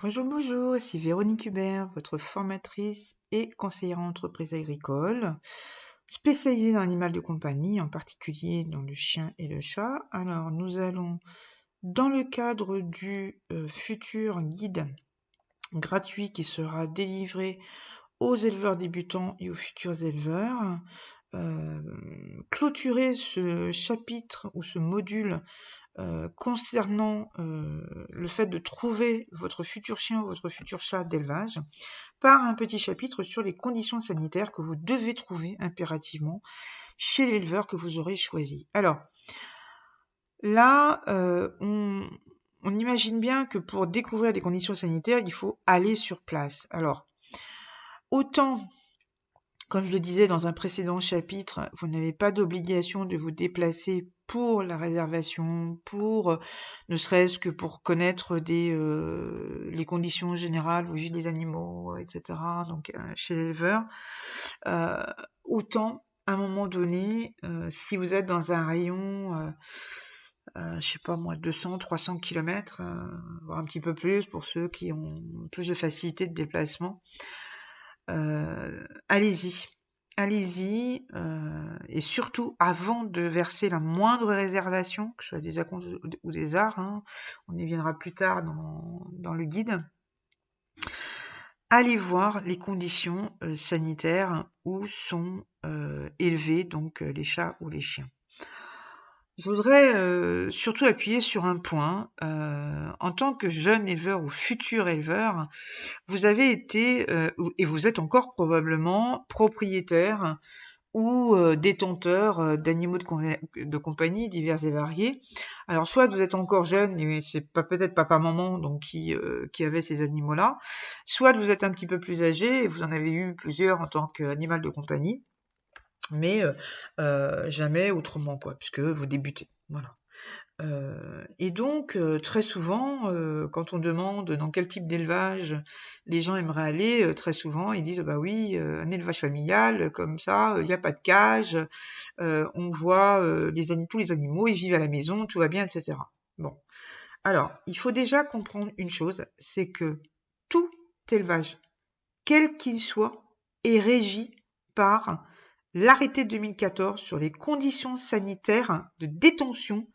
Bonjour, bonjour, ici Véronique Hubert, votre formatrice et conseillère en entreprise agricole, spécialisée dans l'animal de compagnie, en particulier dans le chien et le chat. Alors, nous allons, dans le cadre du futur guide gratuit qui sera délivré aux éleveurs débutants et aux futurs éleveurs, clôturer ce chapitre ou ce module concernant le fait de trouver votre futur chien ou votre futur chat d'élevage par un petit chapitre sur les conditions sanitaires que vous devez trouver impérativement chez l'éleveur que vous aurez choisi. Alors là, on imagine bien que pour découvrir des conditions sanitaires, il faut aller sur place. Alors, autant comme je le disais dans un précédent chapitre, vous n'avez pas d'obligation de vous déplacer pour la réservation, pour ne serait-ce que pour connaître les conditions générales au vu des animaux, etc. Donc chez l'éleveur, autant à un moment donné, si vous êtes dans un rayon, je sais pas moi, 200, 300 km, voire un petit peu plus pour ceux qui ont plus de facilité de déplacement. Allez-y, et surtout avant de verser la moindre réservation, que ce soit des acomptes ou des arts, on y viendra plus tard dans le guide, allez voir les conditions sanitaires où sont élevés donc les chats ou les chiens. Je voudrais surtout appuyer sur un point. En tant que jeune éleveur ou futur éleveur, vous avez été, et vous êtes encore probablement propriétaire ou détenteur d'animaux de compagnie divers et variés. Alors soit vous êtes encore jeune et c'est pas peut-être papa-maman donc qui avait ces animaux-là, soit vous êtes un petit peu plus âgé et vous en avez eu plusieurs en tant qu'animal de compagnie, mais jamais autrement quoi, puisque vous débutez. Voilà. Et donc, très souvent, quand on demande dans quel type d'élevage les gens aimeraient aller, très souvent ils disent bah oui, un élevage familial, comme ça, il n'y a pas de cage, on voit tous les animaux, ils vivent à la maison, tout va bien, etc. Bon, alors, il faut déjà comprendre une chose, c'est que tout élevage, quel qu'il soit, est régi par l'arrêté de 2014 sur les conditions sanitaires de détention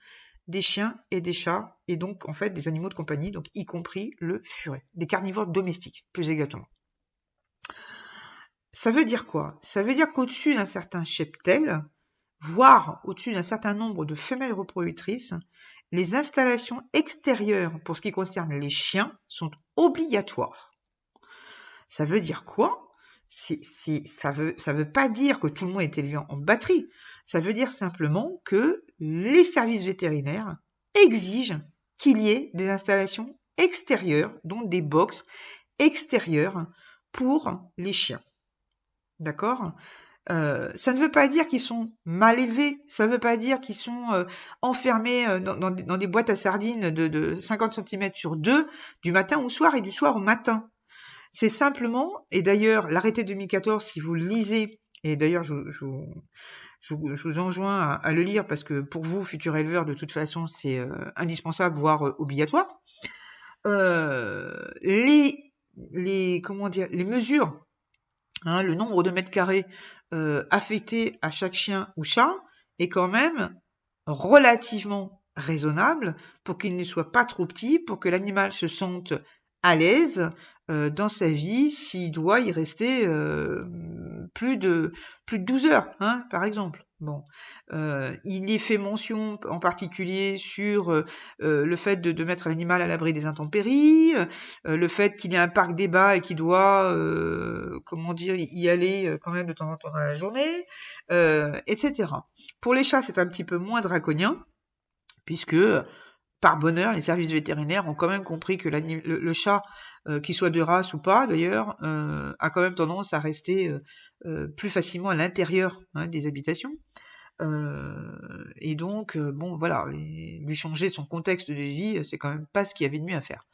des chiens et des chats, et donc en fait des animaux de compagnie, donc y compris le furet, des carnivores domestiques, plus exactement. Ça veut dire quoi? Ça veut dire qu'au-dessus d'un certain cheptel, voire au-dessus d'un certain nombre de femelles reproductrices, les installations extérieures pour ce qui concerne les chiens sont obligatoires. Ça veut dire quoi? Ça veut pas dire que tout le monde est élevé en batterie. Ça veut dire simplement que les services vétérinaires exigent qu'il y ait des installations extérieures, donc des box extérieures pour les chiens. D'accord? Ça ne veut pas dire qu'ils sont mal élevés, ça ne veut pas dire qu'ils sont enfermés dans des boîtes à sardines de 50 cm sur 2 du matin au soir et du soir au matin. C'est simplement, et d'ailleurs l'arrêté 2014, si vous le lisez, et d'ailleurs je vous enjoins à le lire parce que pour vous, futurs éleveurs, de toute façon, c'est indispensable, voire obligatoire, les mesures, le nombre de mètres carrés affectés à chaque chien ou chat est quand même relativement raisonnable pour qu'il ne soit pas trop petit, pour que l'animal se sente à l'aise dans sa vie s'il doit y rester plus de 12 heures, par exemple. Bon, il est fait mention en particulier sur le fait de mettre l'animal à l'abri des intempéries, le fait qu'il y ait un parc débat et qu'il doit, y aller quand même de temps en temps dans la journée, etc. Pour les chats, c'est un petit peu moins draconien, puisque par bonheur, les services vétérinaires ont quand même compris que le chat, qu'il soit de race ou pas d'ailleurs, a quand même tendance à rester plus facilement à l'intérieur des habitations. Et donc, voilà, lui changer son contexte de vie, c'est quand même pas ce qu'il y avait de mieux à faire.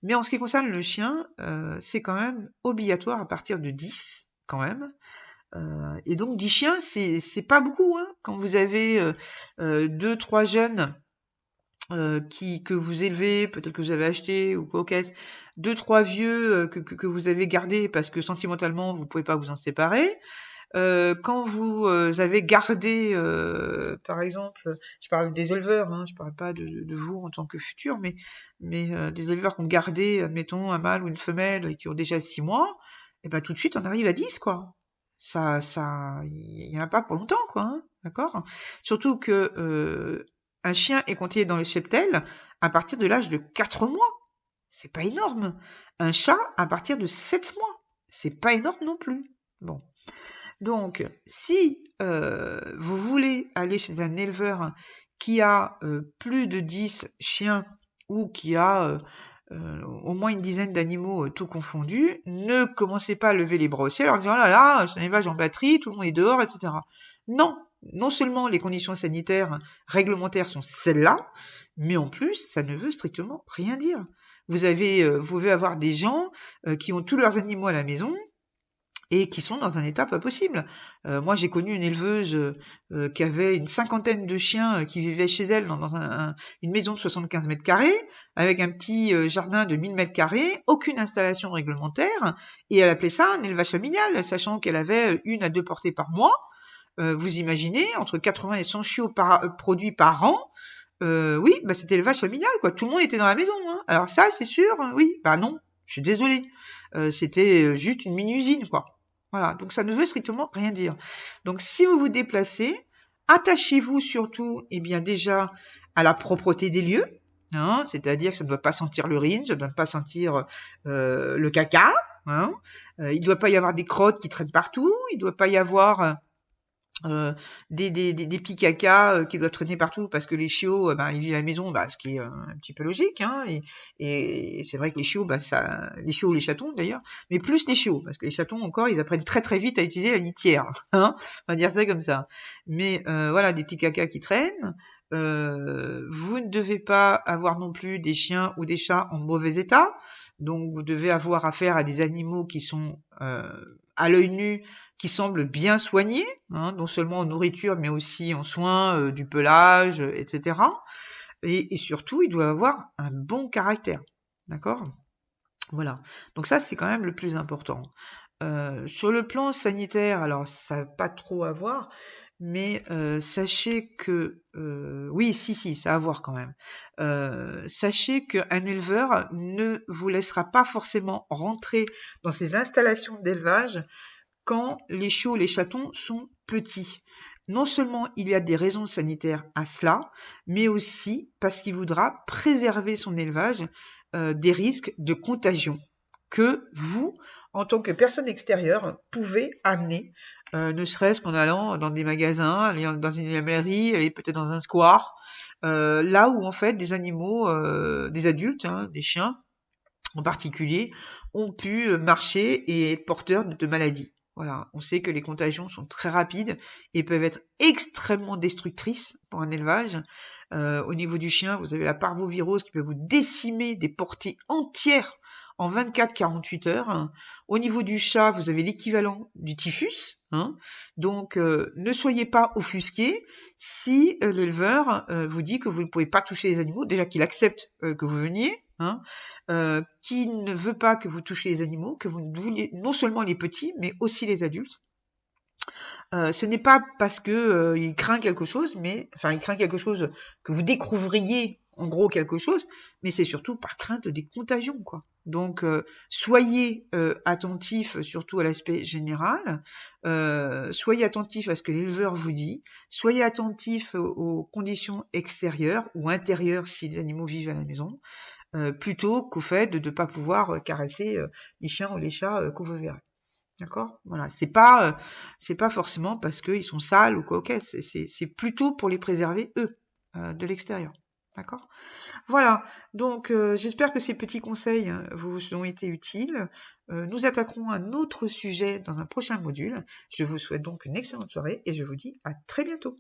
Mais en ce qui concerne le chien, c'est quand même obligatoire à partir de 10, quand même. Et donc 10 chiens, c'est pas beaucoup, quand vous avez 2-3 jeunes que vous élevez, peut-être que vous avez acheté ou quoi, caisse, 2-3 vieux que vous avez gardés parce que sentimentalement vous pouvez pas vous en séparer. Quand vous avez gardé, par exemple, je parle des éleveurs, hein, je parle pas de vous en tant que futur, mais des éleveurs qui ont gardé, admettons, un mâle ou une femelle et qui ont déjà 6 mois, et ben tout de suite on arrive à 10, quoi. Il y en a pas pour longtemps, quoi, hein, d'accord? Surtout que un chien est compté dans le cheptel à partir de l'âge de 4 mois. C'est pas énorme. Un chat à partir de 7 mois. C'est pas énorme non plus. Bon. Donc, si vous voulez aller chez un éleveur qui a plus de 10 chiens ou qui a au moins une dizaine d'animaux tout confondus, ne commencez pas à lever les bras au ciel en disant « Oh là là, c'est un élevage en batterie, tout le monde est dehors, etc. » Non, non seulement les conditions sanitaires réglementaires sont celles-là, mais en plus, ça ne veut strictement rien dire. Vous pouvez avoir des gens qui ont tous leurs animaux à la maison, et qui sont dans un état pas possible. Moi, j'ai connu une éleveuse qui avait une 50aine de chiens qui vivaient chez elle dans une maison de 75 mètres carrés, avec un petit jardin de 1000 mètres carrés, aucune installation réglementaire, et elle appelait ça un élevage familial, sachant qu'elle avait 1 à 2 portées par mois. Vous imaginez, entre 80 et 100 chiots produits par an, oui, bah c'était élevage familial, quoi. Tout le monde était dans la maison, hein. Alors ça, c'est sûr, oui, bah non, je suis désolée. C'était juste une mini-usine, quoi. Voilà, donc ça ne veut strictement rien dire. Donc si vous vous déplacez, attachez-vous surtout, eh bien déjà, à la propreté des lieux, hein, c'est-à-dire que ça ne doit pas sentir l'urine, ça ne doit pas sentir le caca, hein, il ne doit pas y avoir des crottes qui traînent partout, il ne doit pas y avoir des petits cacas qui doivent traîner partout parce que les chiots, ils vivent à la maison, ce qui est un petit peu logique, hein, et c'est vrai que les chiots, les chiots ou les chatons d'ailleurs, mais plus les chiots, parce que les chatons encore, ils apprennent très très vite à utiliser la litière, hein, on va dire ça comme ça. Mais voilà, des petits cacas qui traînent. Vous ne devez pas avoir non plus des chiens ou des chats en mauvais état, donc vous devez avoir affaire à des animaux qui sont à l'œil nu, qui semblent bien soignés, hein, non seulement en nourriture, mais aussi en soins, du pelage, etc. Et surtout, il doit avoir un bon caractère. D'accord ? Voilà. Donc ça, c'est quand même le plus important. Sur le plan sanitaire, alors ça n'a pas trop à voir, mais sachez que oui, si, ça a à voir quand même. Sachez qu'un éleveur ne vous laissera pas forcément rentrer dans ses installations d'élevage quand les chiots, les chatons sont petits. Non seulement il y a des raisons sanitaires à cela, mais aussi parce qu'il voudra préserver son élevage des risques de contagion que vous, en tant que personne extérieure, pouvez amener, ne serait-ce qu'en allant dans des magasins, allant dans une mairie, et peut-être dans un square, là où en fait des animaux, des adultes, hein, des chiens en particulier, ont pu marcher et être porteurs de maladies. Voilà, on sait que les contagions sont très rapides et peuvent être extrêmement destructrices pour un élevage. Au niveau du chien, vous avez la parvovirose qui peut vous décimer des portées entières en 24-48 heures. Au niveau du chat, vous avez l'équivalent du typhus. Hein. Donc, ne soyez pas offusqués si l'éleveur vous dit que vous ne pouvez pas toucher les animaux, déjà qu'il accepte que vous veniez, hein, qui ne veut pas que vous touchiez les animaux, que vous vouliez non seulement les petits, mais aussi les adultes. Ce n'est pas parce que il craint quelque chose, il craint quelque chose que vous découvriez en gros quelque chose, mais c'est surtout par crainte des contagions, quoi. Donc soyez attentifs surtout à l'aspect général, soyez attentifs à ce que l'éleveur vous dit, soyez attentifs aux conditions extérieures ou intérieures si les animaux vivent à la maison, plutôt qu'au fait de ne pas pouvoir caresser les chiens ou les chats que vous verrez. D'accord ? Voilà, c'est pas forcément parce qu'ils sont sales ou quoi, ok, c'est plutôt pour les préserver eux de l'extérieur. D'accord ? Voilà, donc j'espère que ces petits conseils vous ont été utiles. Nous attaquerons un autre sujet dans un prochain module. Je vous souhaite donc une excellente soirée et je vous dis à très bientôt.